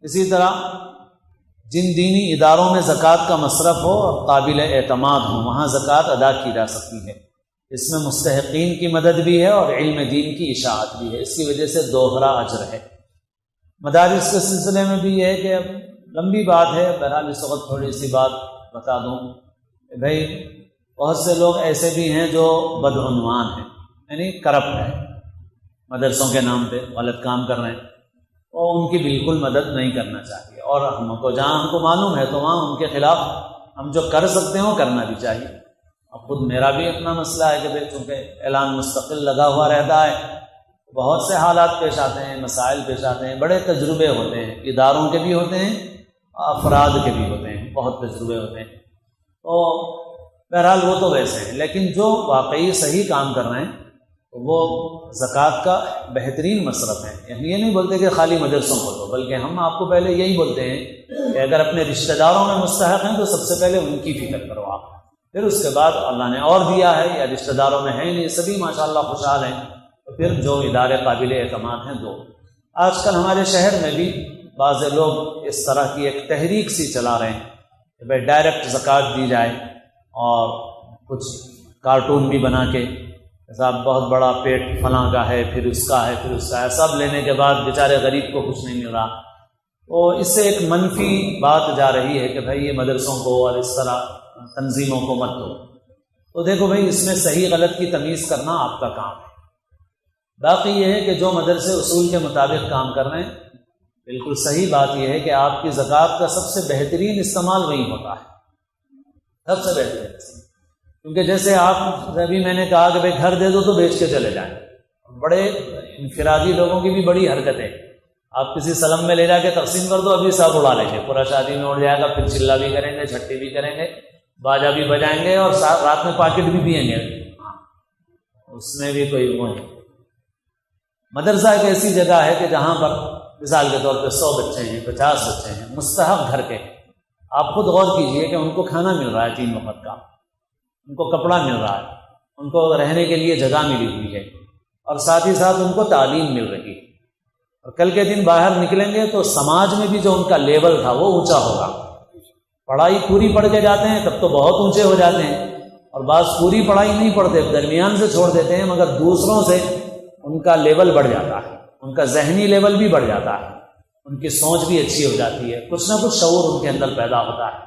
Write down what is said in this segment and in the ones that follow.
اسی طرح جن دینی اداروں میں زکوٰۃ کا مصرف ہو اور قابل اعتماد ہو وہاں زکوٰۃ ادا کی جا سکتی ہے، اس میں مستحقین کی مدد بھی ہے اور علم دین کی اشاعت بھی ہے، اس کی وجہ سے دوہرا اجر ہے۔ مدارس کے سلسلے میں بھی یہ ہے کہ اب لمبی بات ہے، بہرحال اس وقت تھوڑی سی بات بتا دوں کہ بھائی بہت سے لوگ ایسے بھی ہیں جو بدعنوان ہیں، یعنی کرپٹ ہے، مدرسوں کے نام پہ غلط کام کر رہے ہیں، اور ان کی بالکل مدد نہیں کرنا چاہیے، اور ہم کو جہاں ہم کو معلوم ہے تو وہاں ان کے خلاف ہم جو کر سکتے ہیں وہ کرنا بھی چاہیے۔ اب خود میرا بھی اپنا مسئلہ ہے کہ بھائی چونکہ اعلان مستقل لگا ہوا رہتا ہے، بہت سے حالات پیش آتے ہیں، مسائل پیش آتے ہیں، بڑے تجربے ہوتے ہیں، اداروں کے بھی ہوتے ہیں، افراد کے بھی ہوتے ہیں، بہت تجربے ہوتے ہیں، تو بہرحال وہ تو ویسے ہیں، لیکن جو واقعی صحیح کام کر رہے ہیں وہ زکوٰۃ کا بہترین مصرف ہے۔ یعنی یہ نہیں بولتے کہ خالی مدرسوں کو دو، بلکہ ہم آپ کو پہلے یہی بولتے ہیں کہ اگر اپنے رشتہ داروں میں مستحق ہیں تو سب سے پہلے ان کی فکر کرو آپ، پھر اس کے بعد اللہ نے اور دیا ہے یا رشتہ داروں میں ہیں نہیں سبھی ماشاءاللہ خوشحال ہیں تو پھر جو ادارے قابل اعتماد ہیں دو۔ آج کل ہمارے شہر میں بھی بعض لوگ اس طرح کی ایک تحریک سی چلا رہے ہیں کہ بھائی ڈائریکٹ زکوٰۃ دی جائے، اور کچھ کارٹون بھی بنا کے صاحب بہت بڑا پیٹ فلاں کا ہے، پھر اس کا ہے، پھر اس کا ہے، سب لینے کے بعد بیچارے غریب کو کچھ نہیں مل رہا، تو اس سے ایک منفی بات جا رہی ہے کہ بھائی یہ مدرسوں کو اور اس طرح تنظیموں کو مت دو۔ تو دیکھو بھائی اس میں صحیح غلط کی تمیز کرنا آپ کا کام ہے۔ باقی یہ ہے کہ جو مدرسے اصول کے مطابق کام کر رہے ہیں، بالکل صحیح بات یہ ہے کہ آپ کی زکوٰۃ کا سب سے بہترین استعمال وہی ہوتا ہے، سب سے بہترین استعمال، کیونکہ جیسے آپ ابھی میں نے کہا کہ بھائی گھر دے دو تو بیچ کے چلے جائیں، بڑے انفرادی لوگوں کی بھی بڑی حرکت ہے، آپ کسی سلم میں لے جا کے تقسیم کر دو، ابھی سب اڑا لیں گے، پورا شادی میں اڑ جائے گا، پھر چلا بھی کریں گے، چھٹی بھی کریں گے، باجا بھی بجائیں گے، اور رات میں پاکٹ بھی پئیں گے، اس میں بھی کوئی وہ نہیں۔ مدرسہ ایک ایسی جگہ ہے کہ جہاں پر مثال کے طور پہ 100 بچے ہیں، 50 بچے ہیں مستحق گھر کے، آپ خود غور کیجئے کہ ان کو کھانا مل رہا ہے 3 وقت کا، ان کو کپڑا مل رہا ہے، ان کو رہنے کے لیے جگہ ملی ہوئی ہے، اور ساتھ ہی ساتھ ان کو تعلیم مل رہی ہے، اور کل کے دن باہر نکلیں گے تو سماج میں بھی جو ان کا لیول تھا وہ اونچا ہوگا۔ پڑھائی پوری پڑھ کے جاتے ہیں تب تو بہت اونچے ہو جاتے ہیں، اور بعض پوری پڑھائی نہیں پڑھتے، درمیان سے چھوڑ دیتے ہیں، مگر دوسروں سے ان کا لیول بڑھ جاتا ہے، ان کا ذہنی لیول بھی بڑھ جاتا ہے، ان کی سوچ بھی اچھی ہو جاتی ہے، کچھ نہ کچھ شعور ان کے اندر پیدا ہوتا ہے،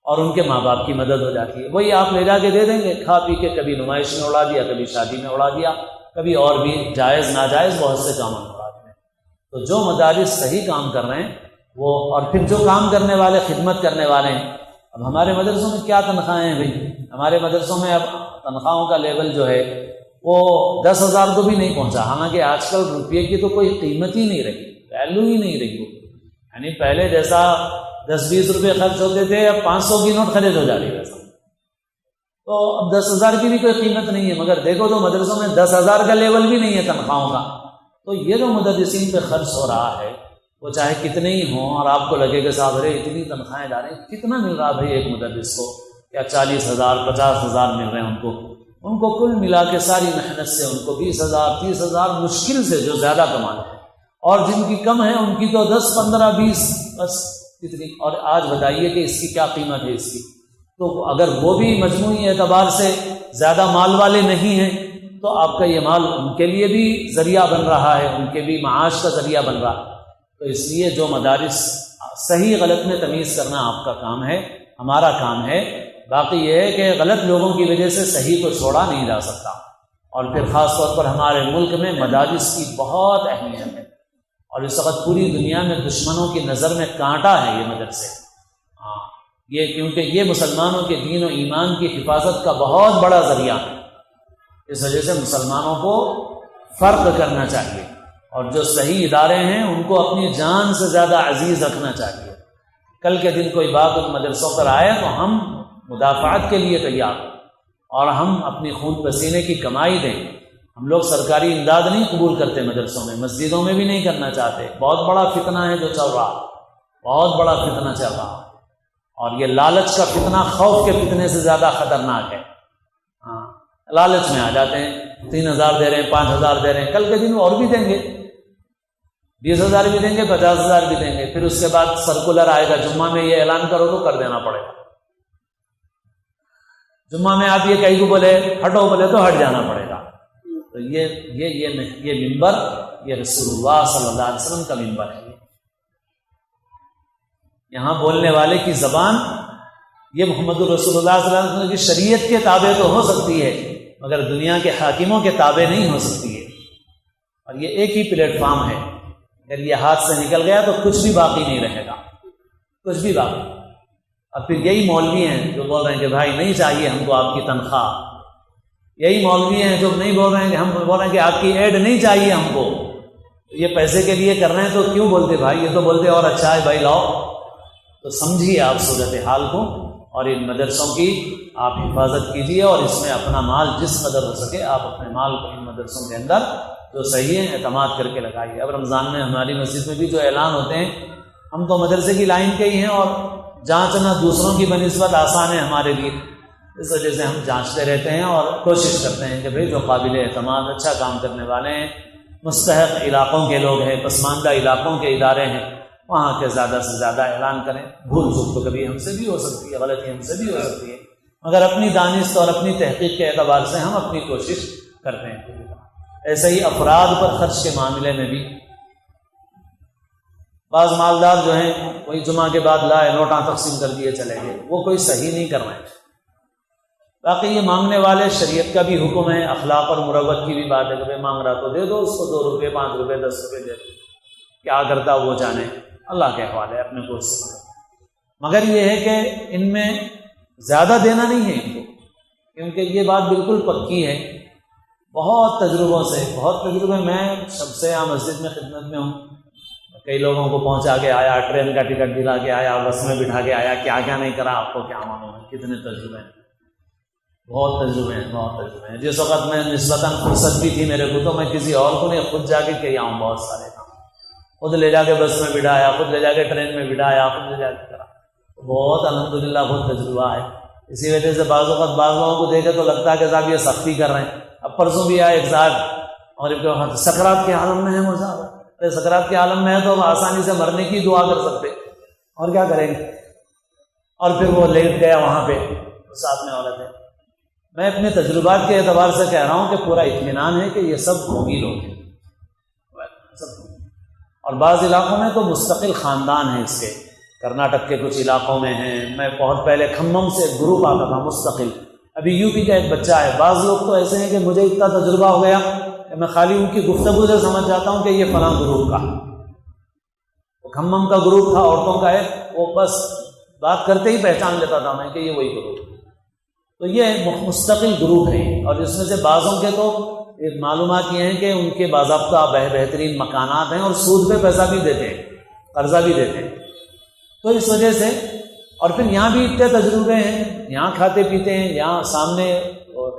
اور ان کے ماں باپ کی مدد ہو جاتی ہے۔ وہی آپ لے جا کے دے دیں گے، کھا پی کے کبھی نمائش میں اڑا دیا، کبھی شادی میں اڑا دیا، کبھی اور بھی جائز ناجائز بہت سے کاموں میں اڑا دیں۔ تو جو مدارس صحیح کام کر رہے ہیں وہ، اور پھر جو کام کرنے والے خدمت کرنے والے ہیں، اب ہمارے مدرسوں میں کیا تنخواہیں ہیں بھائی، ہمارے مدرسوں میں اب تنخواہوں کا لیول جو ہے وہ 10,000 کو بھی نہیں پہنچا، حالانکہ آج کل روپیے کی تو کوئی قیمت ہی نہیں رہی، ویلیو ہی نہیں رہی، یعنی پہلے جیسا 10-20 روپے خرچ ہوتے تھے، اب 500 کی نوٹ خرید ہو جا رہی ہے، تو اب 10,000 کی بھی کوئی قیمت نہیں ہے، مگر دیکھو تو مدرسوں میں 10,000 کا لیول بھی نہیں ہے تنخواہوں کا۔ تو یہ جو مدرسین پہ خرچ ہو رہا ہے وہ چاہے کتنے ہی ہوں، اور آپ کو لگے کہ صاحب ارے اتنی تنخواہیں جا رہے ہیں، کتنا مل رہا بھائی ایک مدرس کو؟ کیا 40,000 50,000 مل رہے ہیں ان کو کل ملا کے ساری محنت سے ان کو 20,000 30,000 مشکل سے جو زیادہ کماتے ہیں، اور جن کی کم ہے ان کی تو 10 15 20 بس اتنی۔ اور آج بتائیے کہ اس کی کیا قیمت ہے اس کی؟ تو اگر وہ بھی مجموعی اعتبار سے زیادہ مال والے نہیں ہیں تو آپ کا یہ مال ان کے لیے بھی ذریعہ بن رہا ہے، ان کے بھی معاش کا ذریعہ بن رہا ہے۔ تو اس لیے جو مدارس صحیح غلط میں تمیز کرنا آپ کا کام ہے، ہمارا کام ہے۔ باقی یہ ہے کہ غلط لوگوں کی وجہ سے صحیح کو چھوڑا نہیں جا سکتا، اور پھر خاص طور پر ہمارے ملک میں مدارس کی بہت اہمیت ہے، اور اس وقت پوری دنیا میں دشمنوں کی نظر میں کانٹا ہے یہ مدرسے، یہ کیونکہ یہ مسلمانوں کے دین و ایمان کی حفاظت کا بہت بڑا ذریعہ ہے۔ اس وجہ سے مسلمانوں کو فرق کرنا چاہیے، اور جو صحیح ادارے ہیں ان کو اپنی جان سے زیادہ عزیز رکھنا چاہیے۔ کل کے دن کوئی بات ان مدرسوں پر آئے تو ہم مدافعات کے لیے تیار ہوں، اور ہم اپنی خون پسینے کی کمائی دیں۔ ہم لوگ سرکاری امداد نہیں قبول کرتے مدرسوں میں، مسجدوں میں بھی نہیں کرنا چاہتے۔ بہت بڑا فتنہ ہے جو چل رہا، بہت بڑا فتنہ چل رہا، اور یہ لالچ کا فتنہ خوف کے فتنے سے زیادہ خطرناک ہے۔ لالچ میں آ جاتے ہیں، 3,000 دے رہے ہیں، 5,000 دے رہے ہیں، کل کے دن اور بھی دیں گے۔ 20,000 بھی دیں گے، 50,000 بھی دیں گے، پھر اس کے بعد سرکولر آئے گا جمعہ میں یہ اعلان کرو تو کر دینا پڑے گا۔ جمعہ میں آپ یہ کہیں کو بولے ہٹو بولے تو ہٹ جانا پڑے گا۔ تو یہ منبر یہ رسول اللہ صلی اللہ علیہ وسلم کا منبر ہے۔ یہاں بولنے والے کی زبان یہ محمد الرسول اللہ صلی اللہ علیہ وسلم کی شریعت کے تابع تو ہو سکتی ہے، مگر دنیا کے حاکموں کے تابع نہیں ہو سکتی ہے۔ اور یہ ایک ہی پلیٹ فارم ہے، اگر یہ ہاتھ سے نکل گیا تو کچھ بھی باقی نہیں رہے گا، کچھ بھی باقی۔ اب پھر یہی مولوی ہیں جو بول رہے ہیں کہ بھائی نہیں چاہیے ہم کو آپ کی تنخواہ، یہی مولوی ہیں جو نہیں بول رہے ہیں کہ ہم بول رہے ہیں کہ آپ کی ایڈ نہیں چاہیے ہم کو، یہ پیسے کے لیے کر رہے ہیں تو کیوں بولتے بھائی، یہ تو بولتے اور اچھا ہے بھائی لاؤ۔ تو سمجھیے آپ صورتحال کو، اور ان مدرسوں کی آپ حفاظت کیجیے، اور اس میں اپنا مال جس قدر ہو سکے آپ اپنے مال کو ان مدرسوں کے اندر جو صحیح ہے اعتماد کر کے لگائیے۔ اب رمضان میں ہماری مسجد میں بھی جو اعلان ہوتے ہیں، ہم تو مدرسے کی لائن کے ہی ہیں، اور جانچنا دوسروں کی بنسبت آسان ہے ہمارے لیے، اس وجہ سے ہم جانچتے رہتے ہیں اور کوشش کرتے ہیں کہ بھئی جو قابل اعتماد اچھا کام کرنے والے ہیں، مستحق علاقوں کے لوگ ہیں، پسماندہ علاقوں کے ادارے ہیں، وہاں کے زیادہ سے زیادہ اعلان کریں۔ بھول چوک تو کبھی ہم سے بھی ہو سکتی ہے، غلطی ہم سے بھی ہو سکتی ہے، مگر اپنی دانست اور اپنی تحقیق کے اعتبار سے ہم اپنی کوشش کرتے ہیں۔ ایسے ہی افراد پر خرچ کے معاملے میں بھی بعض مالدار جو ہیں وہی جمعہ کے بعد لائے نوٹاں تقسیم کر دیے چلے گئے، وہ کوئی صحیح نہیں کر رہے ہیں۔ باقی یہ مانگنے والے شریعت کا بھی حکم ہے، اخلاق اور مروت کی بھی بات ہے کہ بھائی مانگ رہا تو دے دو اس کو، 2 روپے 5 روپے 10 روپے دے دو، کیا کرتا وہ جانے، اللہ کے حوالے، اپنے کو اس سے۔ مگر یہ ہے کہ ان میں زیادہ دینا نہیں ہے ان کو، کیونکہ یہ بات بالکل پکی ہے، بہت تجربوں سے، بہت تجربے، میں سب سے یہاں مسجد میں خدمت میں ہوں، کئی لوگوں کو پہنچا کے آیا، ٹرین کا ٹکٹ دلا کے آیا، بس میں بٹھا کے آیا، کیا کیا نہیں کرا، آپ کو کیا معلوم ہے، کتنے تجربے ہیں، بہت تجربے ہیں، بہت تجربے ہیں۔ جس وقت میں نسبتاً فرصت بھی تھی میرے کو، تو میں کسی اور کو نہیں، خود جا کے کیا ہوں بہت سارے کام، خود لے جا کے بس میں بٹھایا، خود لے جا کے ٹرین میں بٹھایا، خود لے جا کے کرا، بہت الحمدللہ بہت تجربہ ہے۔ اسی وجہ سے بعض اوقات بعض لوگوں کو دیکھے تو لگتا ہے کہ صاحب یہ سختی کر رہے ہیں۔ اب پرسوں بھی آئے ایک صاحب، اور سکرات کے عالم میں ہے مرزا، ارے سکرات کے عالم میں ہے تو آسانی سے مرنے کی دعا کر سکتے، اور کیا کریں گے، اور پھر وہ لیٹ گیا وہاں پہ، ساتھ میں عورت ہے۔ میں اپنے تجربات کے اعتبار سے کہہ رہا ہوں کہ پورا اطمینان ہے کہ یہ سب بھوگی لوگ ہیں، اور بعض علاقوں میں تو مستقل خاندان ہیں اس کے، کرناٹک کے کچھ علاقوں میں ہیں۔ میں بہت پہلے کھمم سے ایک گروپ آتا تھا مستقل، ابھی یو پی کا ایک بچہ ہے۔ بعض لوگ تو ایسے ہیں کہ مجھے اتنا تجربہ ہو گیا کہ میں خالی ان کی گفتگو سے سمجھ جاتا ہوں کہ یہ فلاں گروپ کا، وہ کھمم کا گروپ تھا عورتوں کا ہے، وہ بس بات کرتے ہی پہچان لیتا تھا میں کہ یہ وہی گروپ۔ تو یہ مستقل گروپ ہیں، اور اس میں سے بعضوں کے تو معلومات یہ ہیں کہ ان کے باضابطہ بہترین مکانات ہیں، اور سود پہ پیسہ بھی دیتے ہیں، قرضہ بھی دیتے ہیں۔ تو اس وجہ سے، اور پھر یہاں بھی اتنے تجربے ہیں، یہاں کھاتے پیتے ہیں، یہاں سامنے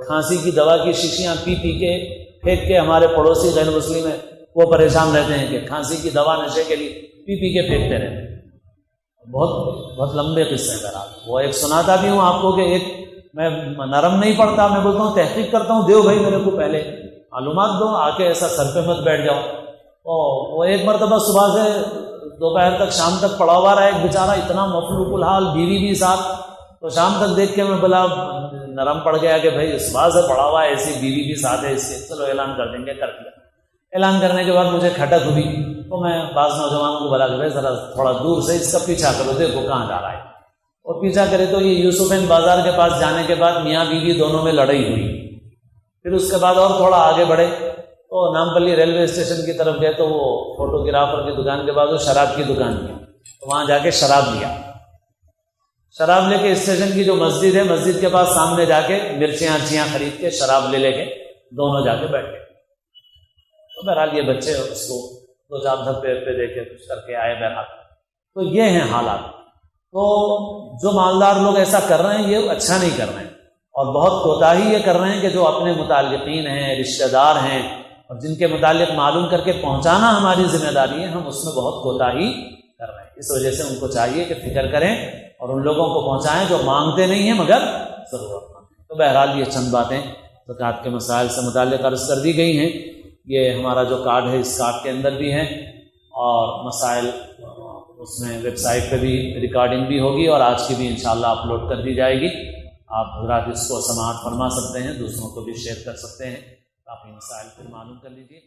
کھانسی کی دوا کی شیشیاں پی کے پھینک کے، ہمارے پڑوسی غیر مسلم ہیں وہ پریشان رہتے ہیں کہ کھانسی کی دوا نشے کے لیے پی کے پھینکتے رہتے ہیں۔ بہت لمبے قصے ہیں بہرحال، وہ ایک سناتا بھی ہوں آپ کو کہ ایک، میں نرم نہیں پڑتا، میں بولتا ہوں تحقیق کرتا ہوں، دیو بھائی میرے کو پہلے معلومات دو، آ کے ایسا سر پہ مت بیٹھ جاؤ۔ وہ ایک مرتبہ صبح سے دوپہر تک شام تک پڑا ہوا رہا، ایک بیچارہ اتنا مفلوق الحال، بیوی بھی ساتھ، تو شام تک دیکھ کے میں بلا نرم پڑ گیا کہ بھائی صبح سے پڑا ہوا ہے، ایسی بیوی بھی ساتھ ہے، اس سے چلو اعلان کر دیں گے، کر دیا۔ اعلان کرنے کے بعد مجھے کھٹک ہوئی، تو میں بعض نوجوانوں کو بلا کہ بھائی ذرا تھوڑا دور سے اس کا پیچھا کرو، دیکھو کہاں جا رہا ہے۔ اور پیچھا کرے تو یہ یوسفین بازار کے پاس جانے کے بعد میاں بیوی دونوں میں لڑائی ہوئی۔ پھر اس کے بعد اور تھوڑا آگے بڑھے تو نامپلی ریلوے اسٹیشن کی طرف گئے، تو وہ فوٹوگرافر کی دکان کے بعد وہ شراب کی دکان تھی، تو وہاں جا کے شراب لیا۔ شراب لے کے اسٹیشن کی جو مسجد ہے، مسجد کے پاس سامنے جا کے مرچیاں خرید کے شراب لے کے دونوں جا کے بیٹھ گئے۔ تو بہرحال یہ بچے اس کو 2-4 دھپے دے کے کچھ کر کے آئے بہرحال۔ تو یہ ہیں حالات۔ تو جو مالدار لوگ ایسا کر رہے ہیں یہ اچھا نہیں کر رہے ہیں، اور بہت کوتاہی یہ کر رہے ہیں کہ جو اپنے متعلقین ہیں، رشتہ دار ہیں، اور جن کے متعلق معلوم کر کے پہنچانا ہماری ذمہ داری ہے، ہم اس میں بہت کوتاہی کر رہے ہیں۔ اس وجہ سے ان کو چاہیے کہ فکر کریں اور ان لوگوں کو پہنچائیں جو مانگتے نہیں ہیں مگر ضرورت مند ہیں۔ تو بہرحال یہ چند باتیں زکوٰۃ کے مسائل سے متعلق عرض کر دی گئی ہیں۔ یہ ہمارا جو کارڈ ہے اس کارڈ کے اندر بھی ہے، اور مسائل اس میں ویب سائٹ پہ بھی ریکارڈنگ بھی ہوگی اور آج کی بھی انشاءاللہ اپلوڈ کر دی جائے گی. آپ حضرات اس کو سماعت فرما سکتے ہیں، دوسروں کو بھی شیئر کر سکتے ہیں. آپ یہ مسائل پھر معلوم کر لیجیے.